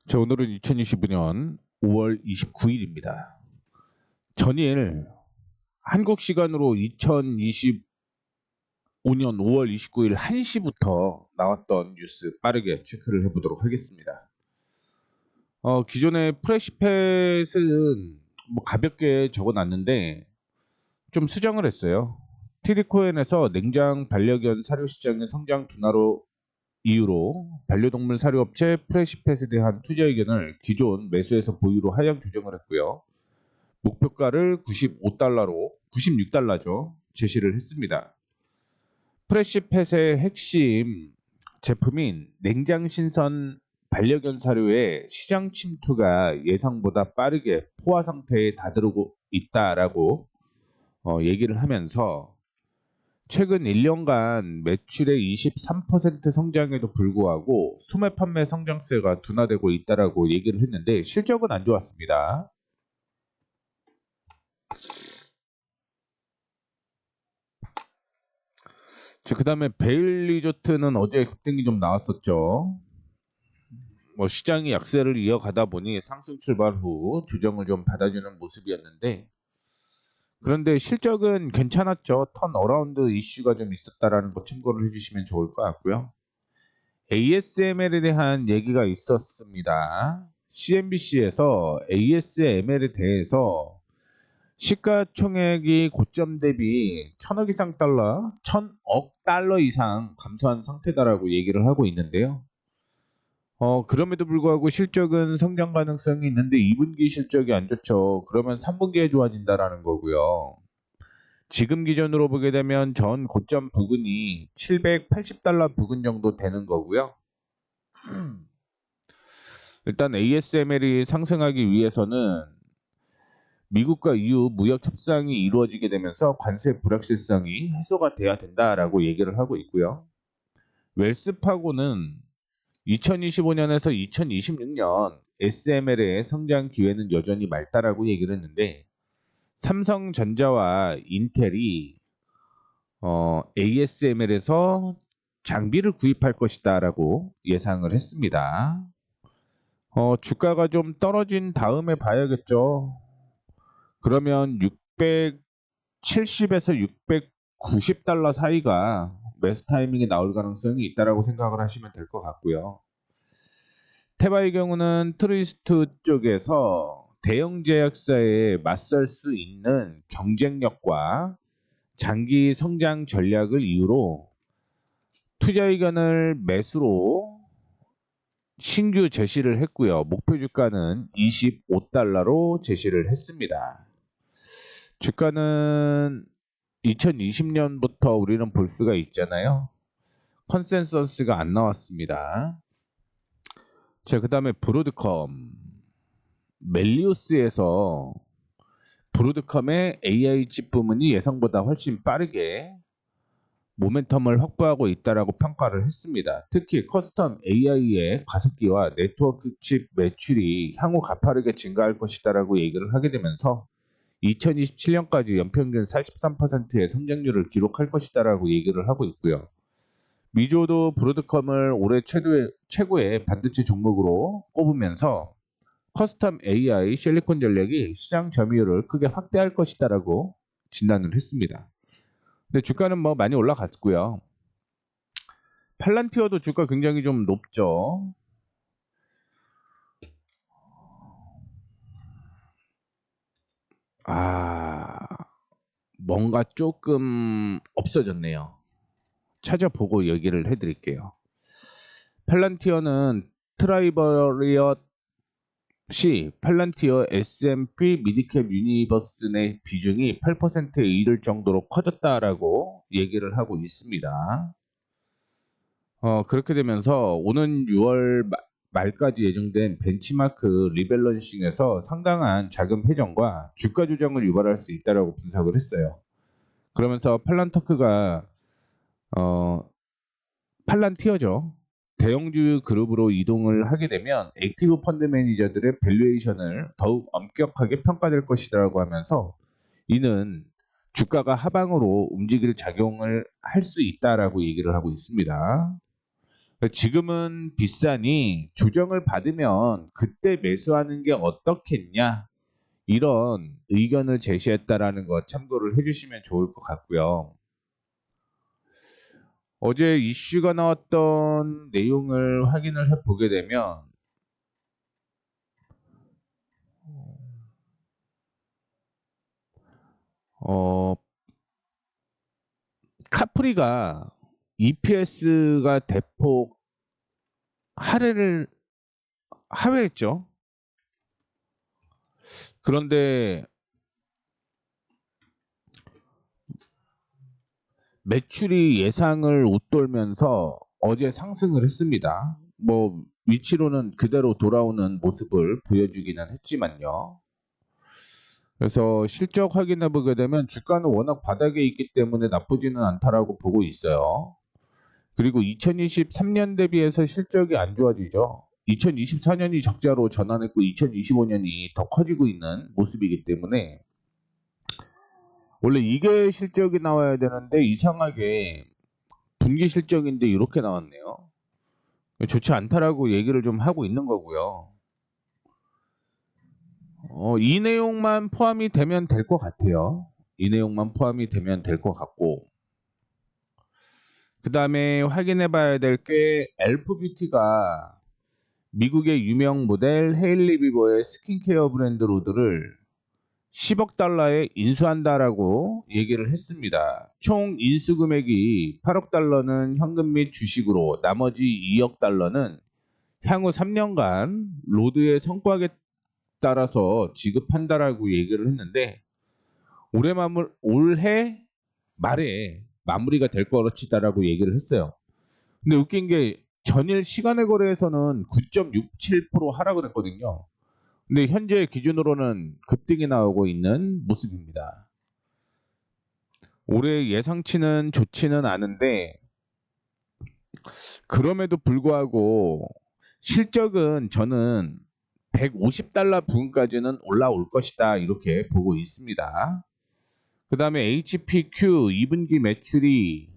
자, 오늘은 2025년 5월 29일입니다. 전일 한국 시간으로 2025년 5월 29일 1시부터 나왔던 뉴스 빠르게 체크를 해보도록 하겠습니다. 기존의 프레시펫은 뭐 가볍게 적어놨는데 좀 수정을 했어요. TD코인에서 냉장 반려견 사료 시장의 성장 둔화로 이유로 반려동물 사료업체 프레시펫에 대한 투자 의견을 기존 매수에서 보유로 하향 조정을 했고요. 목표가를 96달러죠. 제시를 했습니다. 프레시펫의 핵심 제품인 냉장 신선 반려견 사료의 시장 침투가 예상보다 빠르게 포화 상태에 다다르고 있다라고 얘기를 하면서 최근 1년간 매출의 23% 성장에도 불구하고 소매 판매 성장세가 둔화되고 있다라고 얘기를 했는데 실적은 안 좋았습니다. 그 다음에 베일 리조트는 어제 급등이 좀 나왔었죠. 뭐 시장이 약세를 이어가다 보니 상승 출발 후 조정을 좀 받아주는 모습이었는데 그런데 실적은 괜찮았죠. 턴어라운드 이슈가 좀 있었다라는 거 참고를 해주시면 좋을 것 같고요. ASML에 대한 얘기가 있었습니다. CNBC에서 ASML에 대해서 시가총액이 고점 대비 1000억 달러 이상 감소한 상태다라고 얘기를 하고 있는데요. 그럼에도 불구하고 실적은 성장 가능성이 있는데 2분기 실적이 안 좋죠. 그러면 3분기에 좋아진다라는 거고요. 지금 기준으로 보게 되면 전 고점 부근이 780달러 부근 정도 되는 거고요. 일단 ASML이 상승하기 위해서는 미국과 EU 무역 협상이 이루어지게 되면서 관세 불확실성이 해소가 돼야 된다라고 얘기를 하고 있고요. 웰스파고는 2025년에서 2026년 SML의 성장 기회는 여전히 맑다라고 얘기를 했는데 삼성전자와 인텔이 ASML에서 장비를 구입할 것이다라고 예상을 했습니다. 주가가 좀 떨어진 다음에 봐야겠죠. 그러면 670에서 690달러 사이가 매수 타이밍이 나올 가능성이 있다라고 생각을 하시면 될 것 같고요. 테바의 경우는 트위스트 쪽에서 대형 제약사에 맞설 수 있는 경쟁력과 장기 성장 전략을 이유로 투자 의견을 매수로 신규 제시를 했고요. 목표 주가는 25달러로 제시를 했습니다. 주가는 2020년부터 우리는 볼 수가 있잖아요. 컨센서스가 안 나왔습니다. 자, 그 다음에 브로드컴. 멜리우스에서 브로드컴의 AI 칩 부문이 예상보다 훨씬 빠르게 모멘텀을 확보하고 있다라고 평가를 했습니다. 특히 커스텀 AI의 가습기와 네트워크 칩 매출이 향후 가파르게 증가할 것이다라고 얘기를 하게 되면서 2027년까지 연평균 43%의 성장률을 기록할 것이다라고 얘기를 하고 있고요. 미조도 브로드컴을 올해 최고의 반도체 종목으로 꼽으면서 커스텀 AI 실리콘 전략이 시장 점유율을 크게 확대할 것이다라고 진단을 했습니다. 근데 주가는 뭐 많이 올라갔고요. 팔란티어도 주가 굉장히 좀 높죠. 뭔가 조금 없어졌네요. 찾아보고 얘기를 해드릴게요. 팔란티어는 트라이버리엇 팔란티어 S&P 미드캡 유니버스 내 비중이 8%에 이를 정도로 커졌다라고 얘기를 하고 있습니다. 그렇게 되면서 오는 6월 말까지 예정된 벤치마크 리밸런싱에서 상당한 자금 회전과 주가 조정을 유발할 수 있다라고 분석을 했어요. 그러면서 팔란티어죠. 대형주 그룹으로 이동을 하게 되면 액티브 펀드 매니저들의 밸류에이션을 더욱 엄격하게 평가될 것이라고 하면서 이는 주가가 하방으로 움직일 작용을 할 수 있다라고 얘기를 하고 있습니다. 지금은 비싸니 조정을 받으면 그때 매수하는 게 어떻겠냐, 이런 의견을 제시했다라는 거 참고를 해주시면 좋을 것 같고요. 어제 이슈가 나왔던 내용을 확인을 해보게 되면 카프리가 EPS가 대폭 하회했죠. 그런데 매출이 예상을 웃돌면서 어제 상승을 했습니다. 뭐 위치로는 그대로 돌아오는 모습을 보여주기는 했지만요. 그래서 실적 확인해 보게 되면 주가는 워낙 바닥에 있기 때문에 나쁘지는 않다라고 보고 있어요. 그리고 2023년 대비해서 실적이 안 좋아지죠. 2024년이 적자로 전환했고 2025년이 더 커지고 있는 모습이기 때문에 원래 이게 실적이 나와야 되는데 이상하게 분기 실적인데 이렇게 나왔네요. 좋지 않다라고 얘기를 좀 하고 있는 거고요. 이 내용만 포함이 되면 될 것 같아요. 이 내용만 포함이 되면 될 것 같고, 그 다음에 확인해 봐야 될 게 엘프뷰티가 미국의 유명 모델 헤일리 비버의 스킨케어 브랜드 로드를 10억 달러에 인수한다라고 얘기를 했습니다. 총 인수 금액이 8억 달러는 현금 및 주식으로, 나머지 2억 달러는 향후 3년간 로드의 성과에 따라서 지급한다라고 얘기를 했는데 올해 말에 마무리가 될 것이다라고 얘기를 했어요. 근데 웃긴 게 전일 시간의 거래에서는 9.67% 하락을 했거든요. 근데 현재 기준으로는 급등이 나오고 있는 모습입니다. 올해 예상치는 좋지는 않은데 그럼에도 불구하고 실적은 저는 150달러 부근까지는 올라올 것이다 이렇게 보고 있습니다. 그 다음에 HPQ 2분기 매출이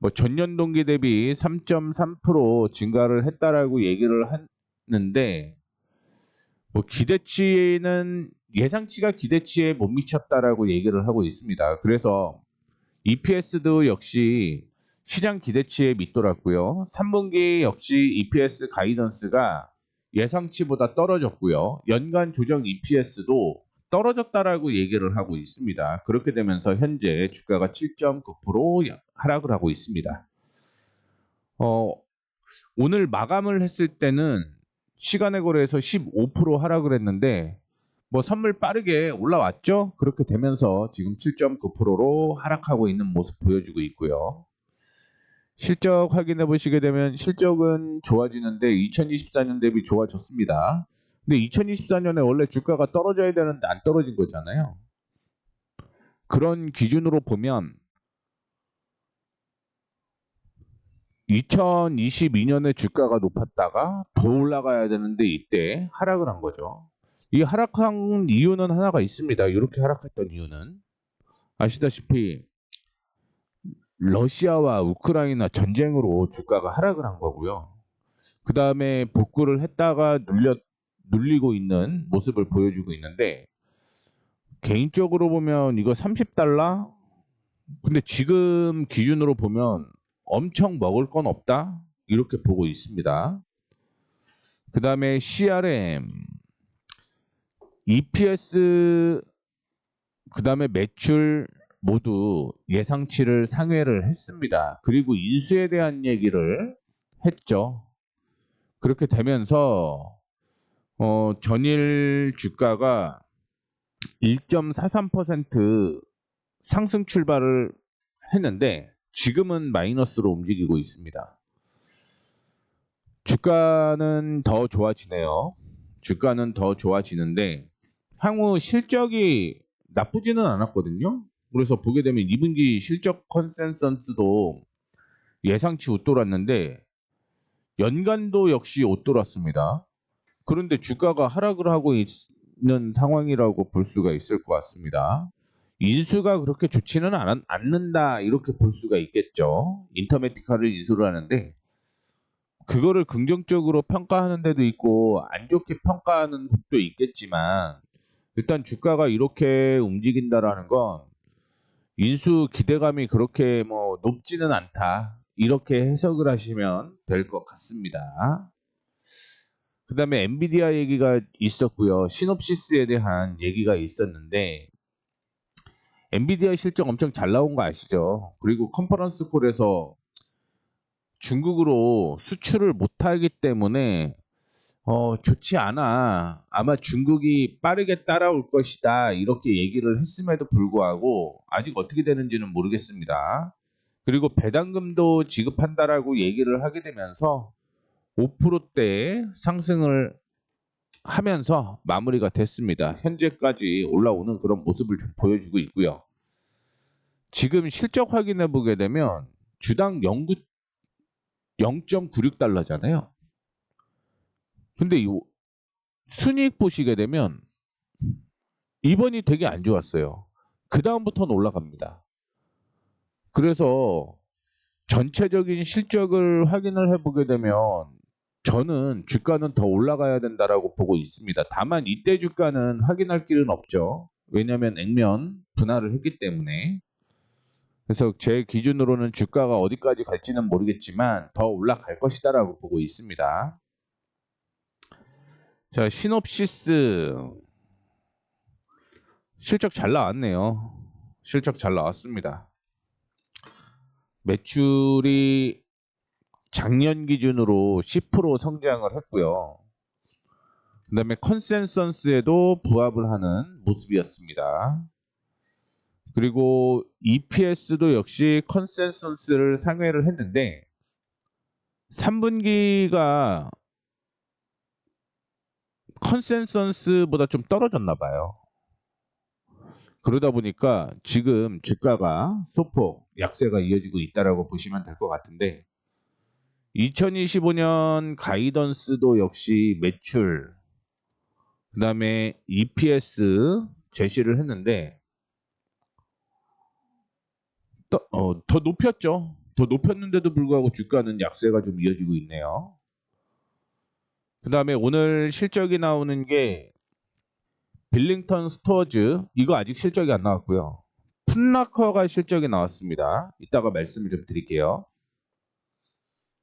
뭐 전년 동기 대비 3.3% 증가를 했다라고 얘기를 하는데 뭐 기대치는 예상치가 기대치에 못 미쳤다라고 얘기를 하고 있습니다. 그래서 EPS도 역시 시장 기대치에 밑돌았고요. 3분기 역시 EPS 가이던스가 예상치보다 떨어졌고요. 연간 조정 EPS도 떨어졌다라고 얘기를 하고 있습니다. 그렇게 되면서 현재 주가가 7.9% 하락을 하고 있습니다. 오늘 마감을 했을 때는 시간의 거래에서 15% 하락을 했는데 뭐 선물 빠르게 올라왔죠. 그렇게 되면서 지금 7.9%로 하락하고 있는 모습 보여주고 있고요. 실적 확인해 보시게 되면 실적은 좋아지는데 2024년 대비 좋아졌습니다. 근데 2024년에 원래 주가가 떨어져야 되는데 안 떨어진 거잖아요. 그런 기준으로 보면 2022년에 주가가 높았다가 더 올라가야 되는데 이때 하락을 한 거죠. 이 하락한 이유는 하나가 있습니다. 이렇게 하락했던 이유는 아시다시피 러시아와 우크라이나 전쟁으로 주가가 하락을 한 거고요. 그 다음에 복구를 했다가 눌리고 있는 모습을 보여주고 있는데 개인적으로 보면 이거 30달러? 근데 지금 기준으로 보면 엄청 먹을 건 없다? 이렇게 보고 있습니다. 그 다음에 CRM, EPS, 그 다음에 매출 모두 예상치를 상회를 했습니다. 그리고 인수에 대한 얘기를 했죠. 그렇게 되면서 전일 주가가 1.43% 상승 출발을 했는데 지금은 마이너스로 움직이고 있습니다. 주가는 더 좋아지네요. 주가는 더 좋아지는데 향후 실적이 나쁘지는 않았거든요. 그래서 보게 되면 2분기 실적 컨센서스도 예상치 웃돌았는데 연간도 역시 웃돌았습니다. 그런데 주가가 하락을 하고 있는 상황이라고 볼 수가 있을 것 같습니다. 인수가 그렇게 좋지는 않는다 이렇게 볼 수가 있겠죠. 인터메티카를 인수를 하는데 그거를 긍정적으로 평가하는 데도 있고 안 좋게 평가하는 곳도 있겠지만 일단 주가가 이렇게 움직인다라는 건 인수 기대감이 그렇게 뭐 높지는 않다. 이렇게 해석을 하시면 될 것 같습니다. 그다음에 엔비디아 얘기가 있었고요. 시놉시스에 대한 얘기가 있었는데 엔비디아 실적 엄청 잘 나온 거 아시죠? 그리고 컨퍼런스 콜에서 중국으로 수출을 못하기 때문에 좋지 않아. 아마 중국이 빠르게 따라올 것이다. 이렇게 얘기를 했음에도 불구하고 아직 어떻게 되는지는 모르겠습니다. 그리고 배당금도 지급한다라고 얘기를 하게 되면서 5%대 상승을 하면서 마무리가 됐습니다. 현재까지 올라오는 그런 모습을 좀 보여주고 있고요. 지금 실적 확인해 보게 되면 주당 0.96달러잖아요. 근데 이 순이익 보시게 되면 이번이 되게 안 좋았어요. 그 다음부터는 올라갑니다. 그래서 전체적인 실적을 확인을 해보게 되면 저는 주가는 더 올라가야 된다라고 보고 있습니다. 다만 이때 주가는 확인할 길은 없죠. 왜냐하면 액면 분할을 했기 때문에. 그래서 제 기준으로는 주가가 어디까지 갈지는 모르겠지만 더 올라갈 것이다라고 보고 있습니다. 자, 시놉시스 실적 잘 나왔네요. 실적 잘 나왔습니다. 매출이 작년 기준으로 10% 성장을 했고요. 그 다음에 컨센서스에도 부합을 하는 모습이었습니다. 그리고 EPS도 역시 컨센서스를 상회를 했는데 3분기가 컨센서스보다 좀 떨어졌나 봐요. 그러다 보니까 지금 주가가 소폭 약세가 이어지고 있다라고 보시면 될 것 같은데 2025년 가이던스도 역시 매출 그 다음에 EPS 제시를 했는데 더 높였죠. 더 높였는데도 불구하고 주가는 약세가 좀 이어지고 있네요. 그 다음에 오늘 실적이 나오는 게 빌링턴 스토어즈 이거 아직 실적이 안 나왔고요. 풋라커가 실적이 나왔습니다. 이따가 말씀을 좀 드릴게요.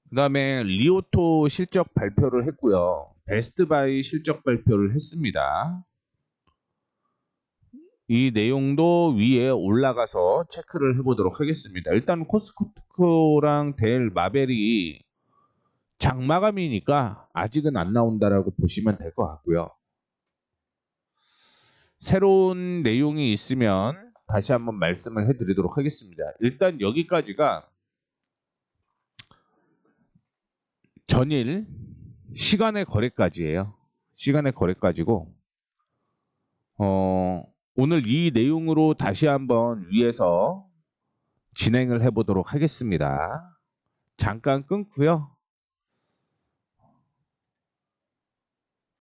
그 다음에 리오토 실적 발표를 했고요. 베스트바이 실적 발표를 했습니다. 이 내용도 위에 올라가서 체크를 해보도록 하겠습니다. 일단 코스트코랑 델, 마벨이 장마감이니까 아직은 안 나온다라고 보시면 될 것 같고요. 새로운 내용이 있으면 다시 한번 말씀을 해드리도록 하겠습니다. 일단 여기까지가 전일 시간의 거래까지예요. 시간의 거래까지고 오늘 이 내용으로 다시 한번 위에서 진행을 해보도록 하겠습니다. 잠깐 끊고요.